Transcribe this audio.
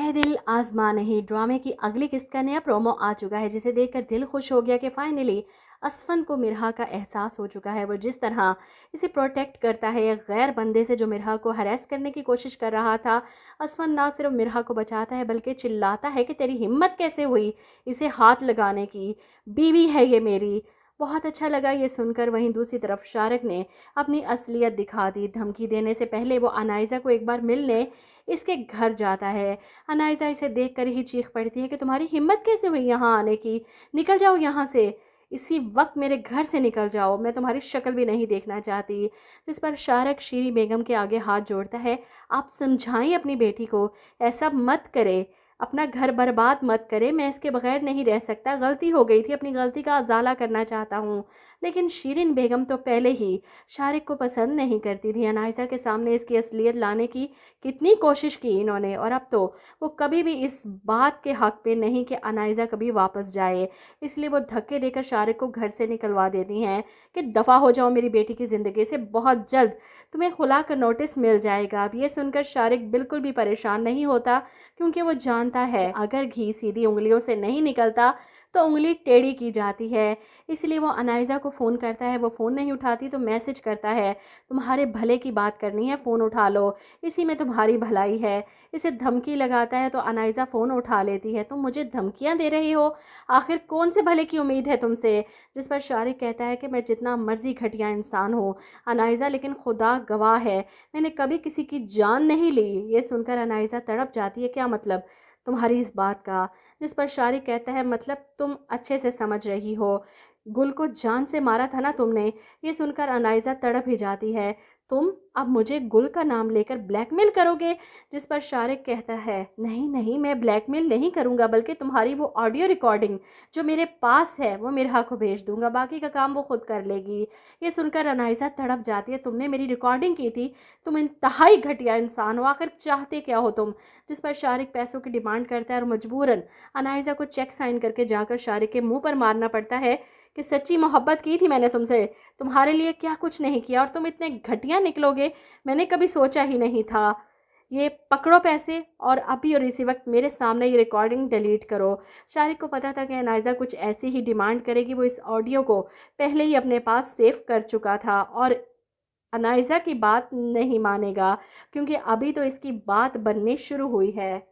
है दिल आजमा नहीं ड्रामे की अगली किस्त का नया प्रोमो आ चुका है, जिसे देखकर दिल खुश हो गया कि फाइनली असफन को मिरहा का एहसास हो चुका है। वो जिस तरह इसे प्रोटेक्ट करता है एक गैर बंदे से जो मिरहा को हरेस करने की कोशिश कर रहा था, असफन ना सिर्फ मिरहा को बचाता है बल्कि चिल्लाता है कि तेरी हिम्मत कैसे हुई इसे हाथ लगाने की, बीवी है ये मेरी। बहुत अच्छा लगा ये सुनकर। वहीं दूसरी तरफ शारिक ने अपनी असलियत दिखा दी। धमकी देने से पहले वो अनाइज़ा को एक बार मिलने इसके घर जाता है। अनाइज़ा इसे देखकर ही चीख पड़ती है कि तुम्हारी हिम्मत कैसे हुई यहाँ आने की, निकल जाओ यहाँ से, इसी वक्त मेरे घर से निकल जाओ, मैं तुम्हारी शक्ल भी नहीं देखना चाहती। जिस पर शारिक शीरी बेगम के आगे हाथ जोड़ता है, आप समझाएं अपनी बेटी को, ऐसा मत करे, अपना घर बर्बाद मत करे, मैं इसके बगैर नहीं रह सकता, गलती हो गई थी, अपनी गलती का अजाला करना चाहता हूँ। लेकिन शीरिन बेगम तो पहले ही शारिक को पसंद नहीं करती थी। अनाइज़ा के सामने इसकी असलियत लाने की कितनी कोशिश की इन्होंने, और अब तो वो कभी भी इस बात के हक पे नहीं कि अनाइज़ा कभी वापस जाए, इसलिए वो धक्के देकर शारिक को घर से निकलवा देती हैं कि दफ़ा हो जाओ मेरी बेटी की ज़िंदगी से, बहुत जल्द तुम्हें खुला का नोटिस मिल जाएगा। अब ये सुनकर शारिक बिल्कुल भी परेशान नहीं होता, क्योंकि वो जानता है अगर घी सीधी उंगलियों से नहीं निकलता तो उंगली टेढ़ी की जाती है। इसलिए वो अनाइज़ा को फ़ोन करता है, वो फ़ोन नहीं उठाती तो मैसेज करता है, तुम्हारे भले की बात करनी है, फ़ोन उठा लो, इसी में तुम्हारी भलाई है। इसे धमकी लगाता है तो अनाइज़ा फ़ोन उठा लेती है, तुम मुझे धमकियां दे रही हो, आखिर कौन से भले की उम्मीद है तुमसे। जिस पर शारिक कहता है कि मैं जितना मर्जी घटिया इंसान हूँ अनाइज़ा, लेकिन खुदा गवाह है मैंने कभी किसी की जान नहीं ली। ये सुनकर अनाइज़ा तड़प जाती है, क्या मतलब तुम्हारी इस बात का। जिस पर शारिक कहता है, मतलब तुम अच्छे से समझ रही हो, गुल को जान से मारा था ना तुमने। ये सुनकर अनाइज़ा तड़प ही जाती है, तुम अब मुझे गुल का नाम लेकर ब्लैकमेल करोगे। जिस पर शारिक कहता है, नहीं नहीं, मैं ब्लैकमेल नहीं करूँगा, बल्कि तुम्हारी वो ऑडियो रिकॉर्डिंग जो मेरे पास है वो मिरहा को भेज दूंगा, बाकी का काम वो खुद कर लेगी। ये सुनकर अनाइज़ा तड़प जाती है, तुमने मेरी रिकॉर्डिंग की थी, तुम इंतहाई घटिया इंसान हो, आखिर चाहते क्या हो तुम। जिस पर शारिक पैसों की डिमांड करता है और मजबूरन अनाइज़ा को चेक साइन करके जाकर शारिक के मुंह पर मारना पड़ता है कि सच्ची मोहब्बत की थी मैंने तुमसे, तुम्हारे लिए क्या कुछ नहीं किया, और तुम इतने घटिया निकलोगे मैंने कभी सोचा ही नहीं था। ये पकड़ो पैसे और अभी और इसी वक्त मेरे सामने ये रिकॉर्डिंग डिलीट करो। शारिक को पता था कि अनाइज़ा कुछ ऐसी ही डिमांड करेगी, वो इस ऑडियो को पहले ही अपने पास सेव कर चुका था और अनाइज़ा की बात नहीं मानेगा, क्योंकि अभी तो इसकी बात बननी शुरू हुई है।